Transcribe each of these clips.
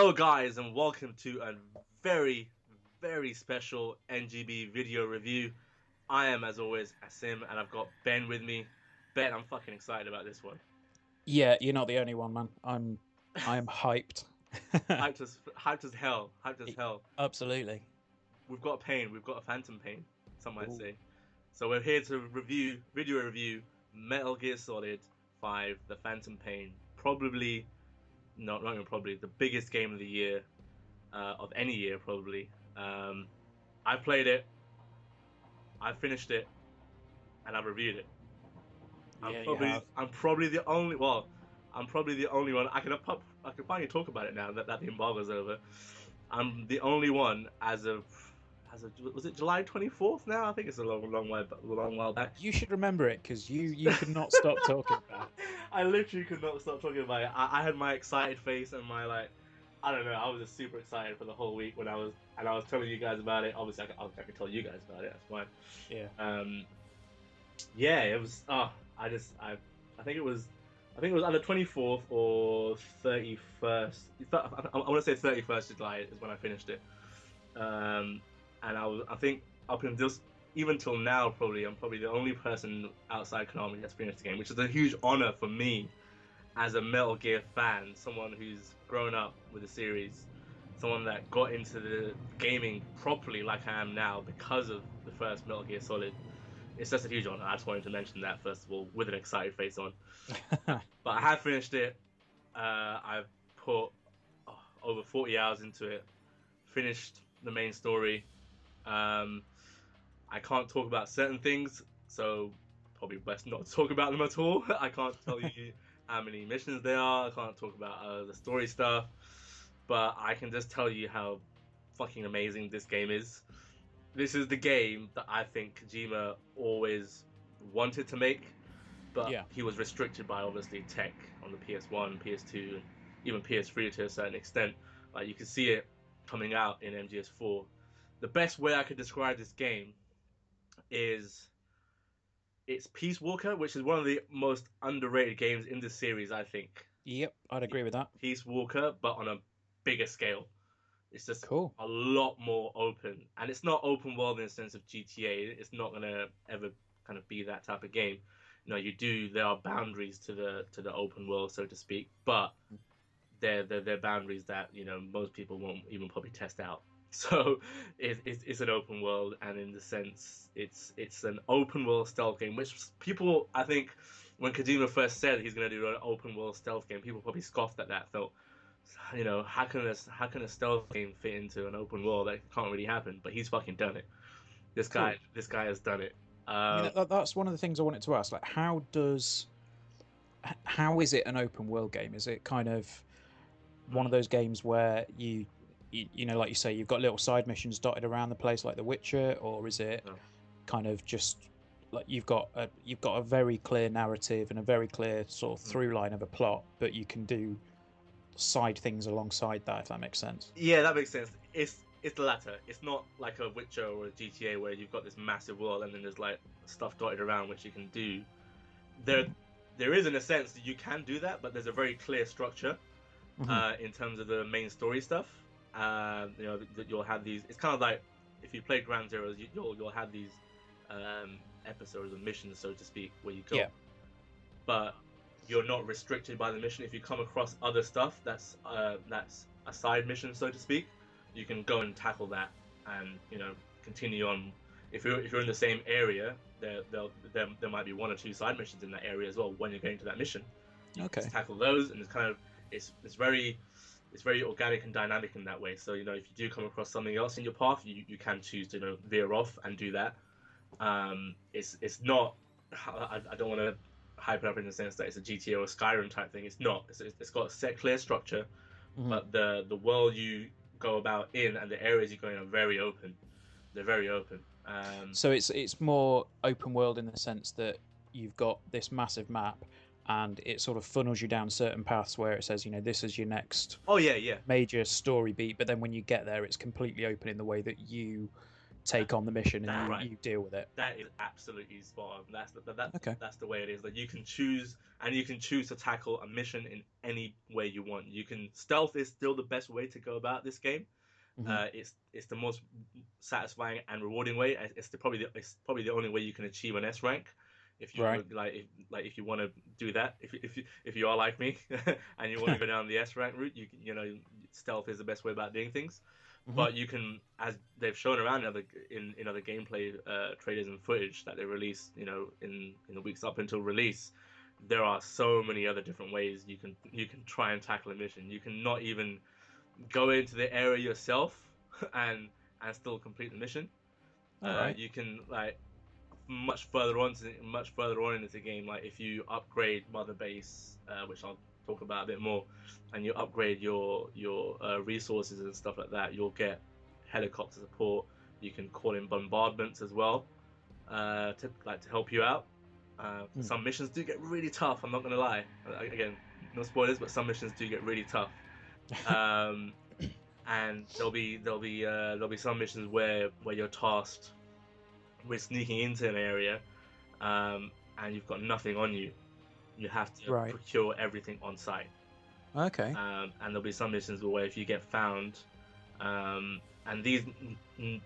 Hello, guys, and welcome to a very, very special NGB video review. I am, as always, Asim, and I've got Ben with me. Ben, I'm fucking excited about this one. Yeah, you're not the only one, man. I am hyped. Hyped as hell. Hyped as hell. Absolutely. We've got pain. We've got a phantom pain. Some might Ooh. say. So we're here to video review Metal Gear Solid 5: The Phantom Pain. Probably, not even probably, the biggest game of the year, of any year, probably. I played it. I finished it and I reviewed it. I'm Yeah, you probably have. I'm probably the only well, I'm probably the only one. I can finally talk about it now that the embargo's over. I'm the only one as of was it July 24th now? I think it's a long while back. You should remember it because you could not stop talking about it. I literally could not stop talking about it. I had my excited face and my like. I don't know. I was just super excited for the whole week when I was telling you guys about it. Obviously, I can tell you guys about it. That's fine. Yeah. Um, yeah, it was. I think it was. I think it was either 24th or 31st. I want to say 31st of July is when I finished it. Um, and I think up until even till now, probably I'm probably the only person outside Konami that's finished the game, which is a huge honor for me as a Metal Gear fan, someone who's grown up with the series, someone that got into the gaming properly like I am now because of the first Metal Gear Solid. It's just a huge honor. I just wanted to mention that first of all with an excited face on. But I have finished it. I've put over 40 hours into it. Finished the main story. Um, I can't talk about certain things, so probably best not to talk about them at all. I can't tell you how many missions there are. I can't talk about the story stuff, but I can just tell you how fucking amazing this game is. This is the game that I think Kojima always wanted to make, but Yeah. he was restricted by obviously tech on the PS1, PS2, and even PS3 to a certain extent. Like you can see it coming out in MGS4. The best way I could describe this game is it's Peace Walker, which is one of the most underrated games in this series, I think. Yep, I'd agree with that. Peace Walker, but on a bigger scale. It's just Cool. a lot more open, and it's not open world in the sense of GTA. It's not gonna ever kind of be that type of game. There are boundaries to the open world, so to speak, but they're boundaries that most people won't even probably test out. So it's an open world, and in the sense, it's an open world stealth game, which people I think when Kojima first said he's gonna do an open world stealth game, people probably scoffed at that. Felt how can a stealth game fit into an open world? That can't really happen. But he's fucking done it. This guy Cool. this guy has done it. I mean, Um, that's one of the things I wanted to ask. Like, how is it an open world game? Is it kind of one of those games where like you say, you've got little side missions dotted around the place, like The Witcher, or is it no. kind of just like you've got a very clear narrative and a very clear sort of through line of a plot, but you can do side things alongside that, if that makes sense. Yeah, that makes sense. It's the latter. It's not like a Witcher or a GTA where you've got this massive world and then there's like stuff dotted around which you can do. There there is in a sense that you can do that, but there's a very clear structure Hmm. in terms of the main story stuff. That you'll have these. It's kind of like if you play Ground Zeroes, you'll have these episodes or missions, so to speak, where you go, Yeah. but you're not restricted by the mission. If you come across other stuff that's a side mission, so to speak, you can go and tackle that, and continue on. If you're in the same area, there might be one or two side missions in that area as well. When you're going to that mission, you can just Okay. tackle those, and it's very organic and dynamic in that way. So if you do come across something else in your path, you can choose to veer off and do that. It's not. I don't want to hype it up in the sense that it's a GTA or a Skyrim type thing. It's not. It's got a set clear structure, Hmm. but the world you go about in and the areas you go in are very open. They're very open. So it's more open world in the sense that you've got this massive map, and it sort of funnels you down certain paths where it says, this is your next Oh yeah, yeah. major story beat. But then when you get there, it's completely open in the way that you take on the mission and right. you deal with it. That is absolutely spot on. Okay. That's the way it is. Like you can choose, and you can choose to tackle a mission in any way you want. You can stealth is still the best way to go about this game. It's the most satisfying and rewarding way. It's probably the only way you can achieve an S rank. If you Right. if you want to do that, if you are like me and you want to go down the S rank route, you know stealth is the best way about doing things. But you can, as they've shown around in other gameplay trailers and footage that they release, you know, in the weeks up until release, there are so many other different ways you can try and tackle a mission. You can not even go into the area yourself and still complete the mission. All right. You can like much further on into the game, like if you upgrade Mother Base, which I'll talk about a bit more, and you upgrade your resources and stuff like that, you'll get helicopter support. You can call in bombardments as well to help you out. Some missions do get really tough. I'm not gonna lie. Again, no spoilers, but some missions do get really tough. And there'll be some missions where you're tasked with sneaking into an area, and you've got nothing on you. You have to procure everything on site. Okay. And there'll be some missions where if you get found, and these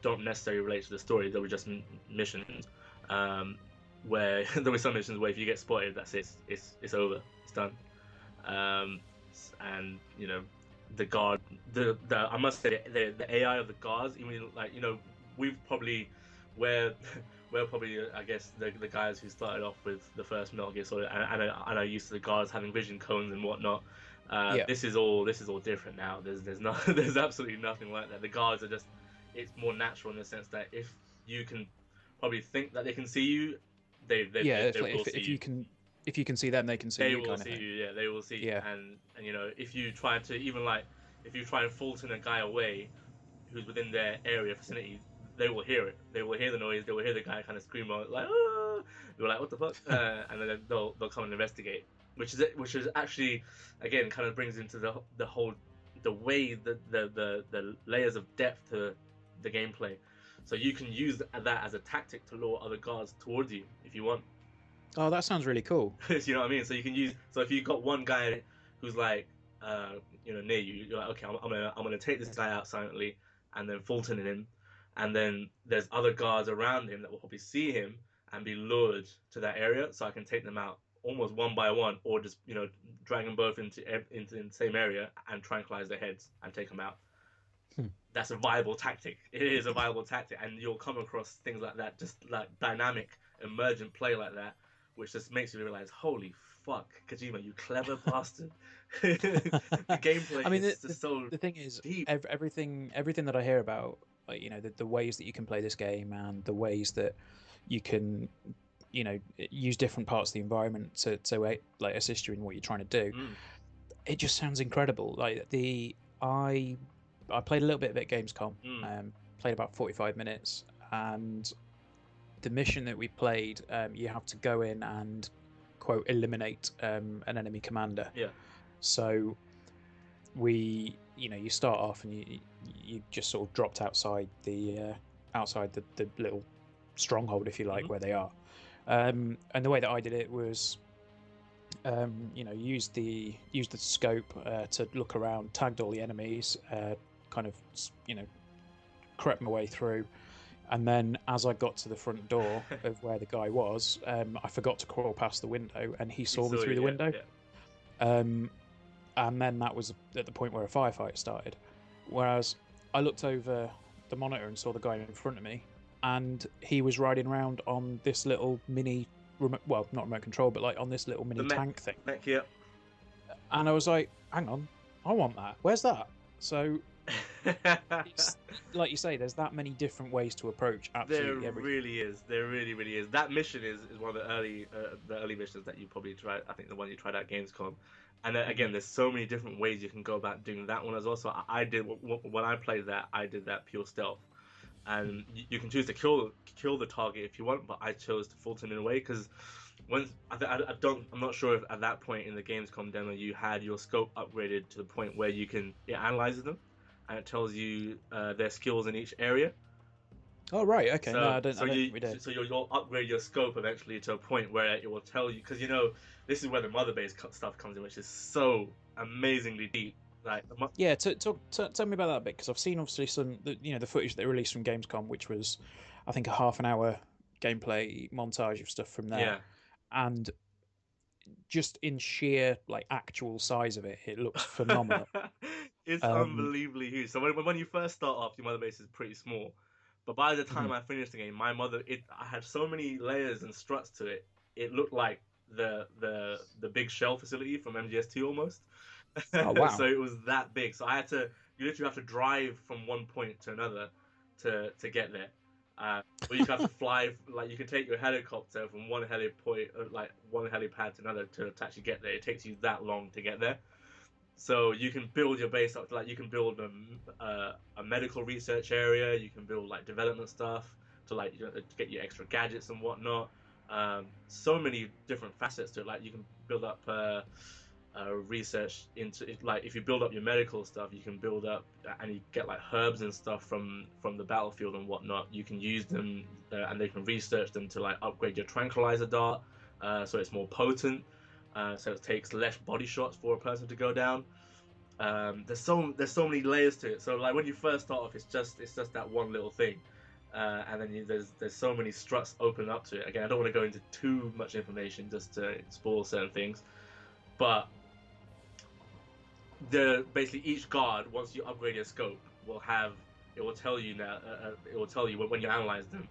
don't necessarily relate to the story, they'll be just missions, where there'll be some missions where if you get spotted, that's it. It's over. It's done. And you know, the guard, I must say the AI of the guards, even like you know, we've probably we're probably I guess the guys who started off with the first Metal Gear Solid and are used to the guards having vision cones and whatnot. This is all different now. There's absolutely nothing like that. The guards are just, it's more natural in the sense that if you can probably think that they can see you, they will see if you. if you can see them, they can see They you. will see you. Yeah, they will see you. And you know, if you try to even like if you try and Fulton a guy away who's within their area vicinity, they will hear it. They will hear the noise. They will hear the guy kind of scream out like, "Ah!" They're like, "What the fuck?" And then they'll come and investigate. Which is actually, again, kind of brings into the whole the way the layers of depth to the gameplay. So you can use that as a tactic to lure other guards towards you if you want. Oh, that sounds really cool. You know what I mean? So you can use. So if you've got one guy who's like, you know, near you, you're like, okay, I'm gonna take this guy out silently, and then Fulton him, and then there's other guards around him that will probably see him and be lured to that area, so I can take them out almost one by one, or just you know drag them both into the same area and tranquilize their heads and take them out. That's a viable tactic. It is a viable tactic, and you'll come across things like that, just like dynamic, emergent play like that, which just makes you realize, holy fuck, Kojima, you clever bastard. The gameplay is just so the thing is, deep. everything that I hear about, like, you know, the ways that you can play this game and the ways that you can, you know, use different parts of the environment to like assist you in what you're trying to do. It just sounds incredible. Like I played a little bit of it at Gamescom. Played about 45 minutes, and the mission that we played, you have to go in and quote eliminate an enemy commander. Yeah. So you start off and you just sort of dropped outside the little stronghold, if you like, where they are. And the way that I did it was, used the scope to look around, tagged all the enemies, kind of, crept my way through. And then as I got to the front door of where the guy was, I forgot to crawl past the window, and he saw me through the window. Yeah. And then that was at the point where a firefight started. Whereas I looked over the monitor and saw the guy in front of me, and he was riding around on this little mini, well, not remote control, but like on this little mini tank thing. Yeah. And I was like, hang on, I want that. Where's that? So, it's, like you say, there's that many different ways to approach absolutely everything. There really is. That mission is one of the early missions that you probably tried. I think the one you tried at Gamescom. And then, again, there's so many different ways you can go about doing that one as well. So I did, when I played that, I did that pure stealth. And you can choose to kill the target if you want, but I chose to Fulton in a way because I'm not sure if at that point in the Gamescom demo you had your scope upgraded to the point where it analyzes them and it tells you their skills in each area. Oh right, okay. No, So I don't. so I don't you think we did. so you'll upgrade your scope eventually to a point where it will tell you, because this is where the mother base stuff comes in, which is so amazingly deep. Like Yeah, tell me about that bit because I've seen obviously the footage they released from Gamescom, which was I think a half an hour gameplay montage of stuff from there, yeah. and just in sheer like actual size of it, it looks phenomenal. It's Um, unbelievably huge. So when you first start off, your mother base is pretty small, but by the time mhm. I finished the game, I had so many layers and struts to it. It looked like the big shell facility from MGS2 almost. Oh So wow, it was that big. So you literally have to drive from one point to another to get there. Or you can have to fly, like you can take your helicopter from one one helipad to another to actually get there. It takes you that long to get there. So you can build your base up, like you can build a medical research area. You can build like development stuff to get your extra gadgets and whatnot. So many different facets to it. Like you can build up research into it. Like if you build up your medical stuff, you can build up and you get like herbs and stuff from the battlefield and whatnot. You can use them and they can research them to like upgrade your tranquilizer dart, so it's more potent. So it takes less body shots for a person to go down. There's so many layers to it. So like when you first start off, it's just that one little thing, and then there's so many struts open up to it. Again, I don't want to go into too much information just to spoil certain things, but the basically each guard, once you upgrade your scope, it will tell you now it will tell you when you analyze them,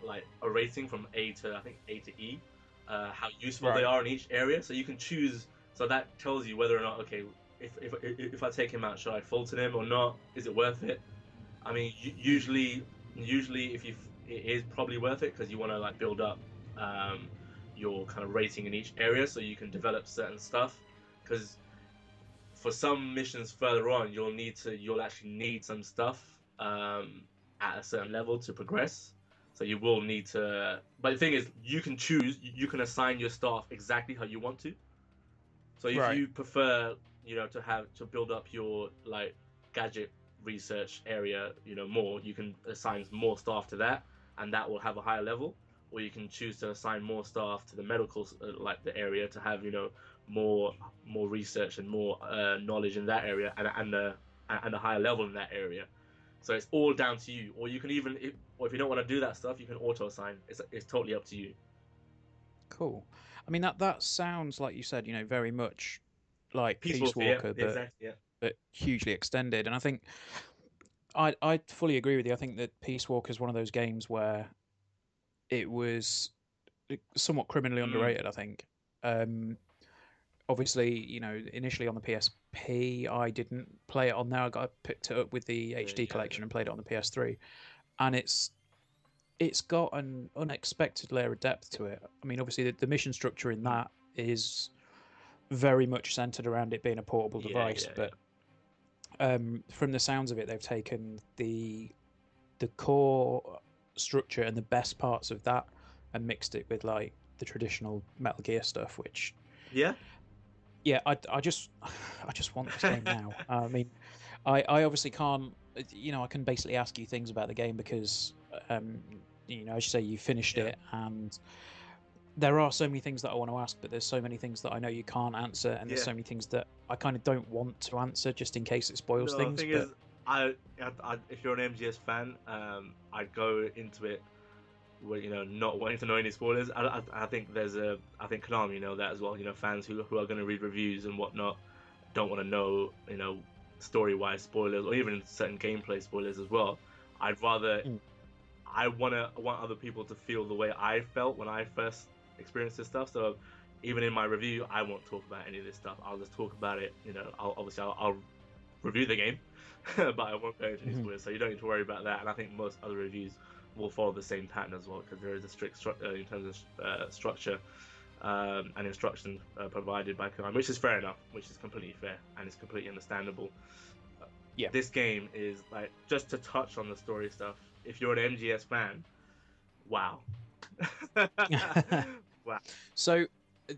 like a rating from A to I think A to E, how useful they right. are in each area. So you can choose. So that tells you whether or not, okay, if I take him out, should I Fulton him or not? Is it worth it? I mean, Mm. usually if it is probably worth it because you want to like build up um, your kind of rating in each area so you can develop certain stuff. Because for some missions further on, you'll actually need some stuff at a certain level to progress. So you will need to. But the thing is, you can assign your staff exactly how you want to. So if Right. you prefer, to build up your like gadget research area, more, you can assign more staff to that, and that will have a higher level. Or you can choose to assign more staff to the medical, like the area, to have more more research and more knowledge in that area, and a higher level in that area. So it's all down to you. Or you can or if you don't want to do that stuff, you can auto assign. It's totally up to you. Cool. I mean that sounds like you said, very much like Peace Peace Walker, yeah, Walker, exactly, yeah, but hugely extended. And I think I fully agree with you. I think that Peace Walker is one of those games where it was somewhat criminally mm, underrated. I think. Um, Obviously, initially on the PSP, I didn't play it on there. Picked it up with the yeah, HD yeah, collection and played it on the PS3, and it's got an unexpected layer of depth to it. I mean, obviously, the mission structure in yeah. that is very much centered around it being a portable Yeah, device, yeah, yeah. but from the sounds of it, they've taken the core structure and the best parts of that and mixed it with like the traditional Metal Gear stuff, which Yeah? yeah, I just want this game now. I mean, I obviously can't. I can basically ask you things about the game because, as you say, you finished Yeah. it, and there are so many things that I want to ask, but there's so many things that I know you can't answer, and there's Yeah. so many things that I kind of don't want to answer just in case it spoils No, the things. thing But is, if you're an MGS fan, I'd go into it with, not wanting to know any spoilers. I think I think Konami know that as well. Fans who are going to read reviews and whatnot don't want to know, story-wise spoilers or even certain gameplay spoilers as well. I'd rather mm, I want other people to feel the way I felt when I first experienced this stuff. So even in my review, I won't talk about any of this stuff. I'll just talk about it. I'll review the game, but I won't go into any mhm. spoilers. So you don't need to worry about that. And I think most other reviews will follow the same pattern as well, because there is a strict structure in terms of structure and instruction provided by Konami, which is fair enough, which is completely fair and it's completely understandable. Yeah. This game is like, just to touch on the story stuff. If you're an MGS fan, wow. Wow. So,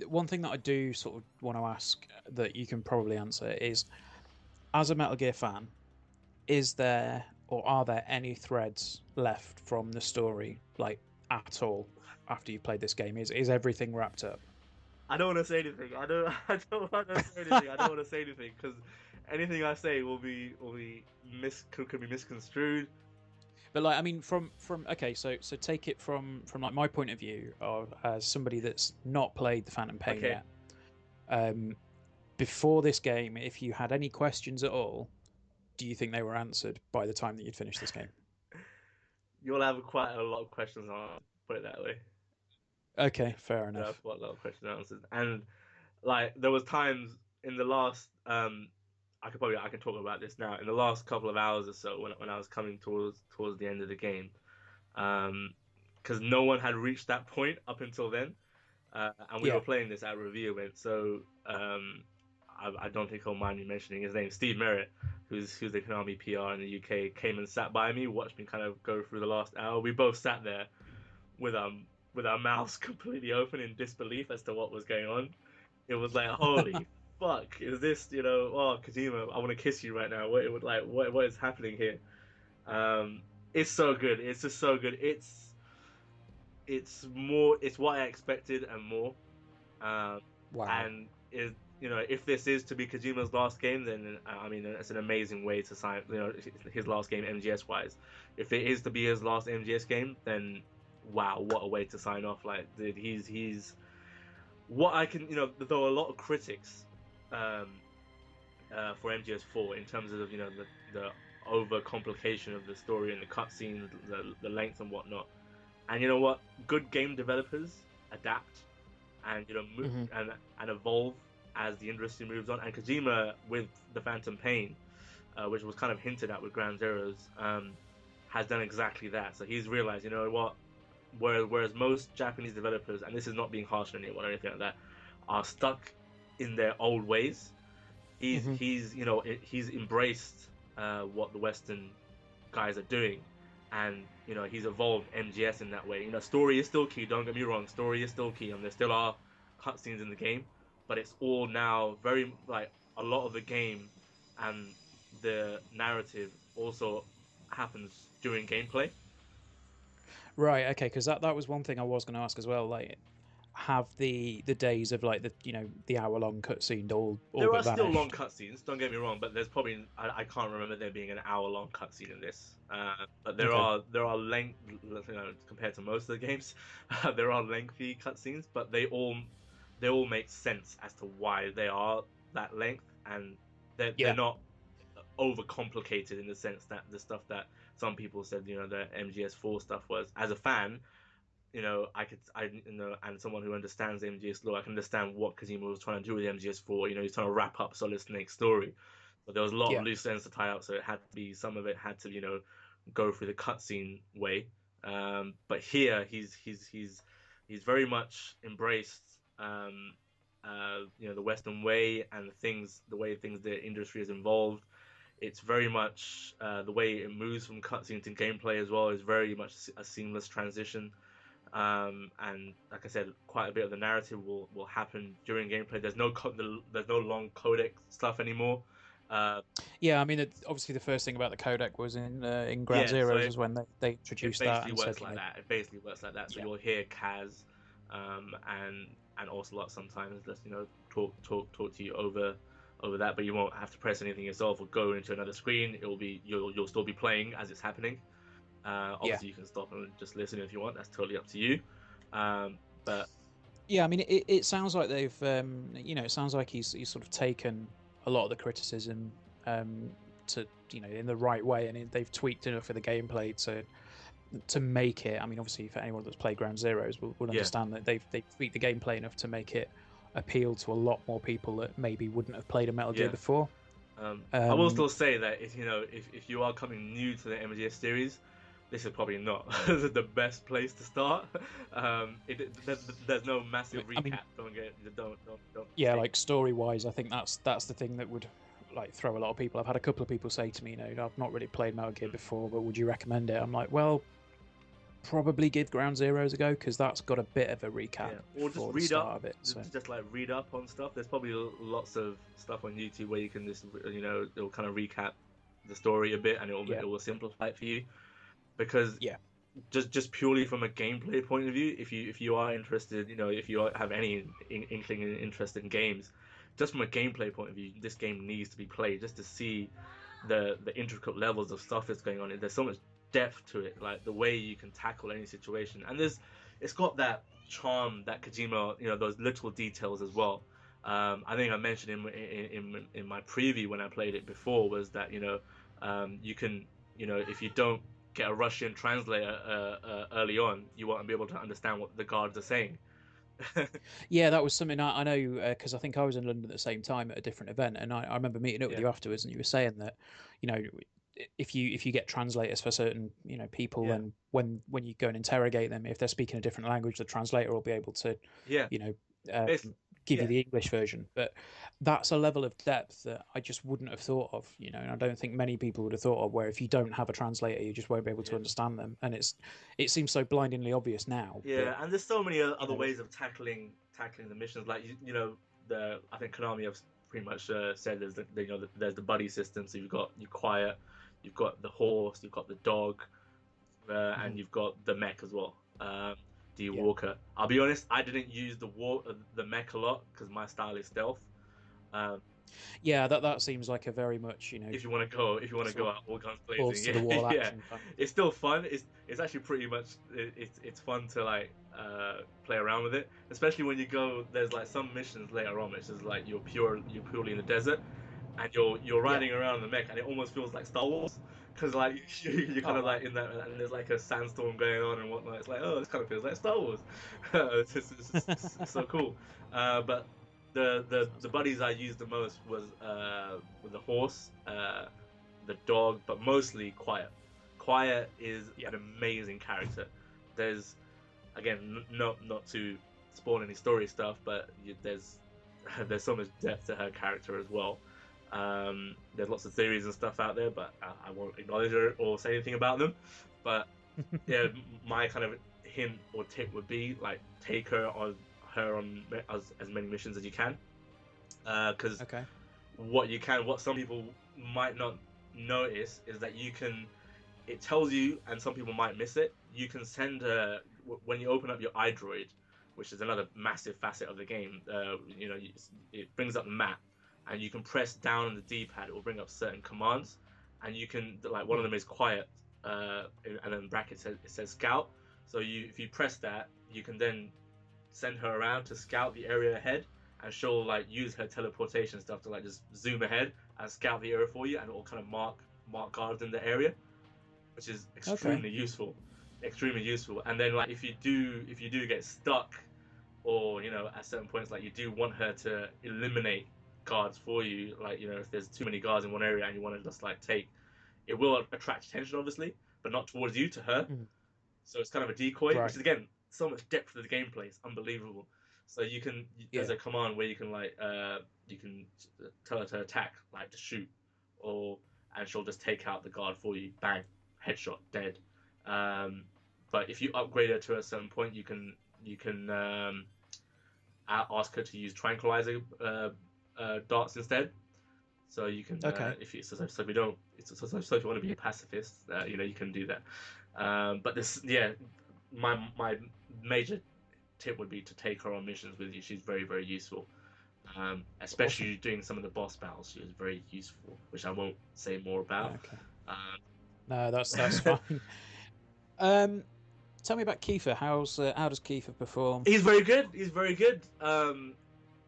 one thing that I do sort of want to ask that you can probably answer is, as a Metal Gear fan, is there or are there any threads left from the story, like at all, after you've played this game? Is everything wrapped up? I don't want to say anything. I don't. I don't want to say anything. I don't want to say anything because anything I say could be misconstrued. But like, I mean, from okay, so take it from like my point of view of as somebody that's not played the Phantom Pain Okay. yet. Before this game, if you had any questions at all, do you think they were answered by the time that you'd finished this game? You'll have quite a lot of questions on. Put it that way. Okay, fair You'll have enough. quite a lot of questions and answers, and like there was times in the last I can talk about this now in the last couple of hours or so when I was coming towards the end of the game because no one had reached that point up until then and we Yeah. were playing this at a review event so I don't think he'll mind me mentioning his name. Steve Merritt, who's the Konami PR in the UK, came and sat by me, watched me kind of go through the last hour. We both sat there with with our mouths completely open in disbelief as to what was going on. It was like, holy fuck, is this, oh, Kojima, I want to kiss you right now. What is happening here? It's so good. It's just so good. It's what I expected and more. Um, Wow. and is if this is to be Kojima's last game, then I mean it's an amazing way to sign. His last game MGS wise. If it is to be his last MGS game, then wow, what a way to sign off. Like, dude, he's what I can. Though a lot of critics um, for MGS4 in terms of the over complication of the story and the cutscenes, the length and whatnot. And you know what? Good game developers adapt and Hmm. and evolve as the industry moves on. And Kojima with the Phantom Pain, which was kind of hinted at with Ground Zeroes, has done exactly that. So he's realized, you know what? Whereas most Japanese developers, and this is not being harsh on anyone or anything like that, are stuck in their old ways. Hmm. He's embraced what the Western guys are doing, and he's evolved MGS in that way. Story is still key. Don't get me wrong, story is still key, and there still are cutscenes in the game, but it's all now very like a lot of the game and the narrative also happens during gameplay. Right. Okay. Because that was one thing I was going to ask as well. Like, have the days of like the hour long cutscene all There are but still long vanished? cutscenes. Don't get me wrong, but there's probably I can't remember there being an hour-long cutscene in this. But Okay. there are length compared to most of the games, there are lengthy cutscenes, but they all make sense as to why they are that length, and they're Yeah. not overcomplicated in the sense that the stuff that some people said the MGS4 stuff was. As a fan, and someone who understands the MGS lore, I can understand what Kojima was trying to do with MGS4. He's trying to wrap up Solid Snake's story, but there was a lot of Yeah. loose ends to tie up, so some of it had to, go through the cutscene way. But here, he's very much embraced, the Western way and the way the industry has evolved. It's very much the way it moves from cutscene to gameplay as well is very much a seamless transition. And like I said, quite a bit of the narrative will happen during gameplay. There's no long codec stuff anymore. Uh, Yeah. I mean, obviously the first thing about the codec was in Ground yeah, so Zeroes was when they it introduced that basically and works said, like that. It basically works like that. So yeah, you'll hear Kaz, and Ocelot sometimes just talk to you over that, but you won't have to press anything yourself or go into another screen. You'll still be playing as it's happening. yeah. Obviously, you can stop and just listen if you want. That's totally up to you. But Yeah, I mean, it sounds like they've, it sounds like he's sort of taken a lot of the criticism to, in the right way, and they've tweaked enough for the gameplay to make it. I mean, obviously, for anyone that's played Ground Zeroes will yeah, understand that they've tweaked the gameplay enough to make it appeal to a lot more people that maybe wouldn't have played a Metal Gear yeah. before. I will Um, still say that if you are coming new to the MGS series, this is probably not the best place to start. There's no massive I mean, recap. Don't yeah, mistake. like story wise, I think that's the thing that would like throw a lot of people. I've had a couple of people say to me, I've not really played Metal Gear before, but would you recommend it? I'm like, well, probably give Ground Zeroes a go because that's got a bit of a recap Yeah, or just before the read up, start of it. So just like read up on stuff. There's probably lots of stuff on YouTube where you can just it'll kind of recap the story a bit, and Yeah. it will simplify it for you. Because Yeah. just purely from a gameplay point of view, if you are interested, if you have any inkling and interest in games, just from a gameplay point of view, this game needs to be played just to see the intricate levels of stuff that's going on. There's so much depth to it, like the way you can tackle any situation, and it's got that charm that Kojima, those little details as well. I think I mentioned in my preview when I played it before was that you can, if you don't get a Russian translator early on, you won't be able to understand what the guards are saying. Yeah, that was something I know because I think I was in London at the same time at a different event, and I remember meeting up with Yeah. you afterwards, and you were saying that, you know, if you get translators for certain people, Yeah. then when you go and interrogate them, if they're speaking a different language, the translator will be able to, Yeah. you know, It's, give you yeah. the English version. But that's a level of depth that I just wouldn't have thought of, and I don't think many people would have thought of. Where if you don't have a translator, you just won't be able to Yeah. understand them, and it seems so blindingly obvious now. Yeah, and there's so many other But ways of tackling the missions. Like I think Konami have pretty much said there's the buddy system. So you've got you quiet, you've got the horse, you've got the dog, and you've got the mech as well. The yeah. walker. I'll be honest, I didn't use the mech a lot because my style is stealth. Yeah, that seems like a very much If you want to go sort out all guns of balls blazing, to the wall yeah, action. it's still fun. It's actually pretty much it's fun to like play around with it, especially when you go. There's like some missions later on, which is like you're purely in the desert, and you're Yeah. riding around in the mech, and it almost feels like Star Wars, because like you're kind Oh of wow. like in that, and there's like a sandstorm going on and whatnot. It's like, oh, this kind of feels like Star Wars. It's so cool. But the Sounds buddies I used the most was with the horse, the dog, but mostly Quiet. Quiet is an amazing character. There's again not to spoil any story stuff, but there's so much depth to her character as well. There's lots of theories and stuff out there, but I won't acknowledge her or say anything about them. But yeah, my kind of hint or tip would be like take her on as many missions as you can, because Okay. what some people might not notice is that it tells you, and some people might miss it. You can send when you open up your iDroid, which is another massive facet of the game. It brings up the map, and you can press down on the D-pad. It will bring up certain commands, and you can like one of them is quiet, and then brackets it says scout. So if you press that, you can then send her around to scout the area ahead, and she'll like use her teleportation stuff to like just zoom ahead and scout the area for you, and it will kind of mark guards in the area, which is extremely useful. Extremely useful. And then like if you do get stuck, or at certain points like you do want her to eliminate guards for you, like if there's too many guards in one area and you want to just like it will attract attention obviously, but not towards you, to her. So it's kind of a decoy, Right. which is again so much depth to the gameplay. It's unbelievable. So there's a command where you can like you can tell her to attack, like to shoot, and she'll just take out the guard for you. Bang, headshot, dead. But if you upgrade her to a certain point, you can ask her to use tranquilizer darts instead. So you can if you so if you don't so if you want to be a pacifist, you can do that. But my major tip would be to take her on missions with you. She's very, very useful, especially doing some of the boss battles. She is very useful, which I won't say more about. Okay. No, that's fine. Tell me about Kiefer. How does Kiefer perform? He's very good. He's very good.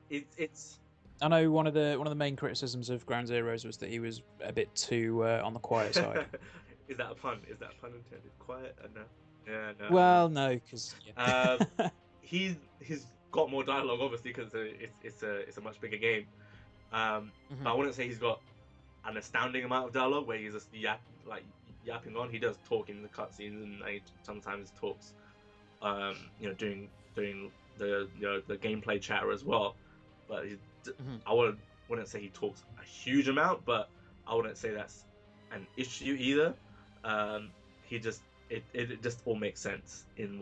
It's. I know one of the main criticisms of Ground Zeroes was that he was a bit too on the quiet side. Is that a pun? Is that a pun intended? Quiet? No. Yeah, no. Well, no, because he's got more dialogue, obviously, because it's a much bigger game. But I wouldn't say he's got an astounding amount of dialogue where he's just yapping on. He does talk in the cutscenes, and he sometimes talks, doing the the gameplay chatter as well. But I wouldn't say he talks a huge amount, but I wouldn't say that's an issue either. He just it just all makes sense in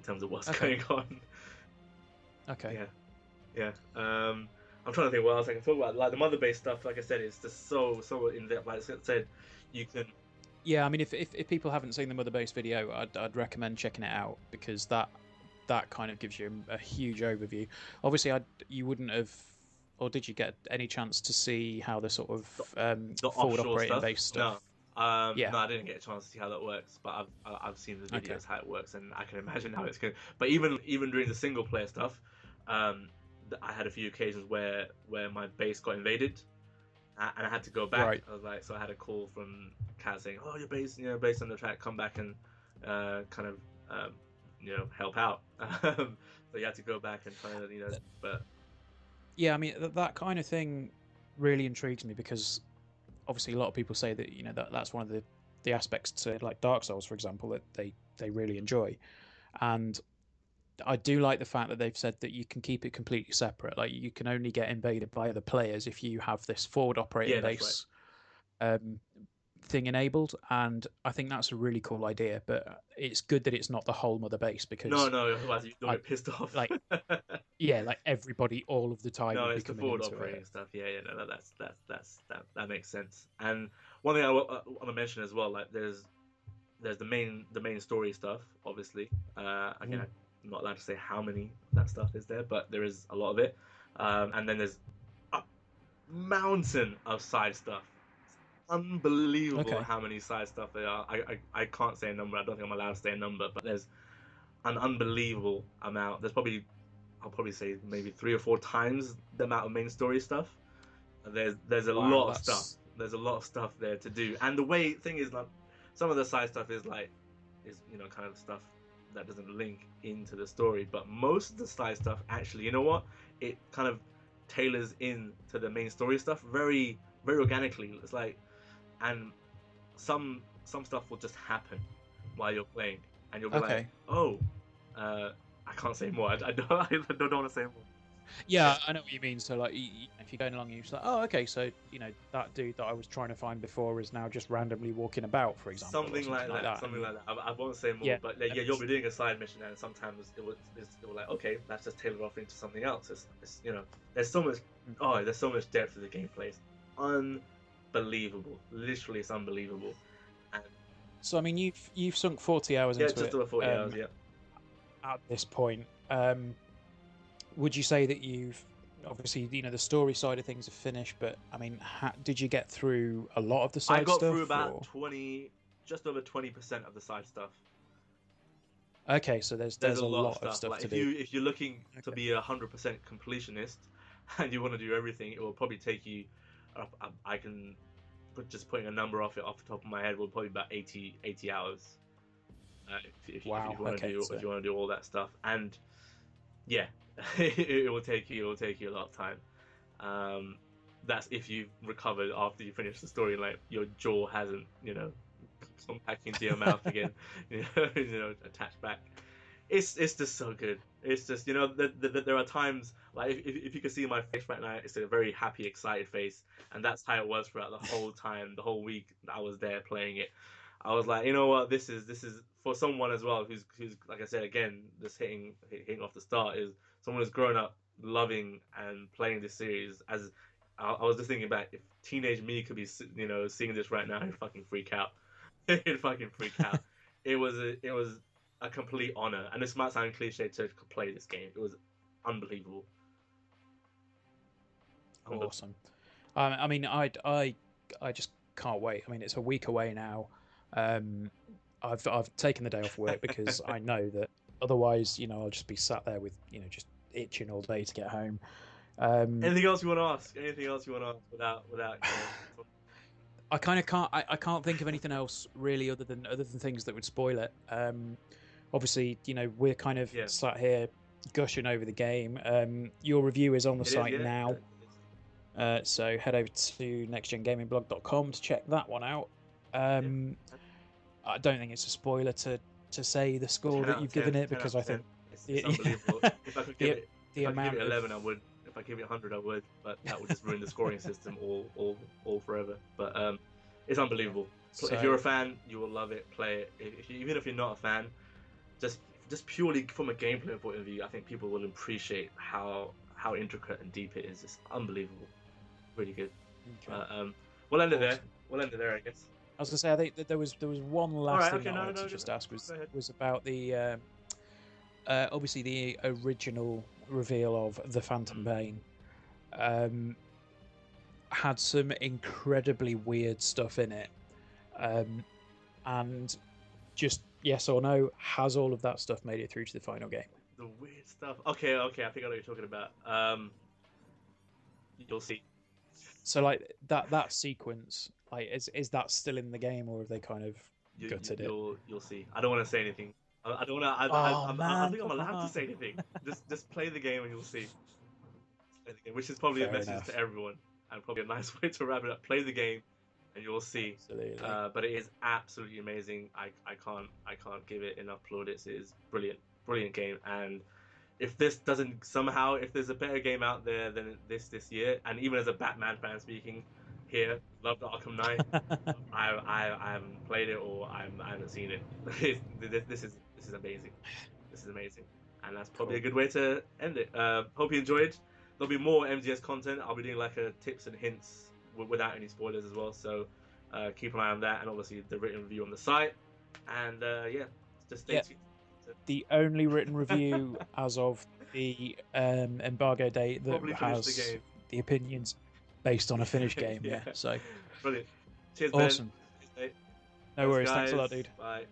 terms of what's going on. Okay. Yeah. I'm trying to think what else I can talk about. Like the mother base stuff, like I said, it's just so in depth. Like I said, you can. Yeah, I mean, if people haven't seen the Mother Base video, I'd recommend checking it out because that kind of gives you a huge overview. Obviously, you wouldn't have, or did you get any chance to see how the sort of The forward offshore operating stuff. base stuff? Yeah. No, I didn't get a chance to see how that works, but I've seen the Okay. videos how it works, and I can imagine how it's going. But even during the single player stuff, um, I had a few occasions where my base got invaded, and I had to go back. Right. I was like, so I had a call from Kat saying, "Oh, your base, base on the track. Come back and kind of help out." So you had to go back and try to but Yeah, I mean that kind of thing really intrigues me because obviously a lot of people say that that's one of the aspects to like Dark Souls, for example, that they really enjoy, and I do like the fact that they've said that you can keep it completely separate. Like you can only get invaded by other players if you have this forward operating yeah, that's right. base thing enabled, and I think that's a really cool idea. But it's good that it's not the whole mother base No, because no, otherwise you'll I get pissed off. like yeah, like everybody all of the time No, would be it's the coming forward into operating it. stuff. Yeah, yeah, no, that makes sense. And one thing I want to mention as well, like there's the main story stuff, obviously. Again, Mhm. I'm not allowed to say how many that stuff is there, but there is a lot of it. And then there's a mountain of side stuff. Unbelievable Okay. how many side stuff there are. I can't say a number. I don't think I'm allowed to say a number, but there's an unbelievable amount. I'll probably say maybe 3 or 4 times the amount of main story stuff. There's a Wow, lot of stuff. that's There's a lot of stuff there to do. And the way thing is like some of the side stuff is kind of stuff that doesn't link into the story, but most of the side stuff actually, you know what? It kind of tailors in to the main story stuff very very organically. It's like and some stuff will just happen while you're playing, and you'll be like, okay. oh, I can't say more. I don't want to say more. Yeah, Yeah, I know what you mean. So, like, if you're going along, you're just like, oh, okay, so that dude that I was trying to find before is now just randomly walking about, for example, or something something like like that. that. Something And like that. I won't say more, yeah, but and yeah, you'll be doing a side mission, and sometimes it will like, okay, that's just tailored off into something else. There's so much. Oh, there's so much depth to the gameplay. It's unbelievable. Literally, it's unbelievable. And so, I mean, you've sunk 40 hours yeah, into just it over 40 hours. Yeah. at this point. Would you say that you've obviously the story side of things are finished, but I mean, did you get through a lot of the I side got through stuff, about or 20, just over 20% of the side stuff. okay, so there's There's there's a a lot of lot of stuff. stuff Like to do. if you're looking to Okay. be 100% completionist, and you want to do everything, it will probably take you. I can just putting a number off the top of my head will probably be about 80 hours. If Wow. you want to Okay. do So all that stuff, and yeah, it will take you a lot of time. Um, that's if you've recovered after you finish the story, like your jaw hasn't come back into your mouth again, attached back. It's just so good. It's just there are times like if you can see my face right now, it's a very happy, excited face, and that's how it was throughout the whole time, the whole week that I was there playing it. I was like, you know what, this is for someone as well who's like I said again, just hitting off the start is someone who's grown up loving and playing this series. As I was just thinking back, if teenage me could be seeing this right now, he'd fucking freak out. He'd fucking freak out. It was a complete honor, and this might sound cliche to play this game. It was unbelievable. awesome. I mean, I just can't wait. I mean, it's a week away now. Um, I've taken the day off work because I know that otherwise, I'll just be sat there with just itching all day to get home. Um, Anything else you want to ask? Anything else you want to ask without I kind of can't. I can't think of anything else really other than things that would spoil it. Obviously, we're kind of yeah. sat here gushing over the game. Your review is on the It is, site yeah. now, so head over to nextgengamingblog.com to check that one out. Yeah. I don't think it's a spoiler to say the score 10 that out of you've 10. given it 10 out because of I 10. think It's unbelievable. If I could give the it, the if I could give it amount of 11, I would. If I give it 100, I would. But that would just ruin the scoring system all forever. But it's yeah. unbelievable. If you're So a fan, you will love it. Play it. Even if you're not a fan, just just purely from a gameplay point of view, I think people will appreciate how intricate and deep it is. It's unbelievable, really good. Okay. We'll end it there. Awesome. We'll end it there, I guess. I was gonna say, I think that there was one All last right. thing Okay. that I No. wanted No. to just ask Go ahead. was about the obviously the original reveal of the Phantom Bane. Had some incredibly weird stuff in it, and just yes or no, has all of that stuff made it through to the final game? The weird stuff. Okay. I think I know what you're talking about. You'll see. So like that sequence, like is that still in the game, or have they kind of gutted it? You'll see. I don't want to say anything. I don't want to. Oh I man, think I'm come allowed to on. say anything. Just play the game and you'll see. Play the game, which is probably a Fair message enough. to everyone and probably a nice way to wrap it up. Play the game and you'll see. Absolutely. But it is absolutely amazing. I can't give it enough plaudits. It is brilliant game. And if this doesn't somehow, if there's a better game out there than this year, and even as a Batman fan speaking here, love the Arkham Knight. I haven't played it or I haven't seen it. This is amazing. This is amazing, and that's probably Cool. a good way to end it. Hope you enjoyed. There'll be more MGS content. I'll be doing like a tips and hints without any spoilers as well. So keep an eye on that, and obviously the written review on the site. And yeah, just stay tuned. The only written review as of the embargo date that Probably finish the has game. the opinions based on a finished game. Yeah. So Brilliant. Cheers, awesome. Ben. No worries. Guys. Thanks a lot, dude. Bye.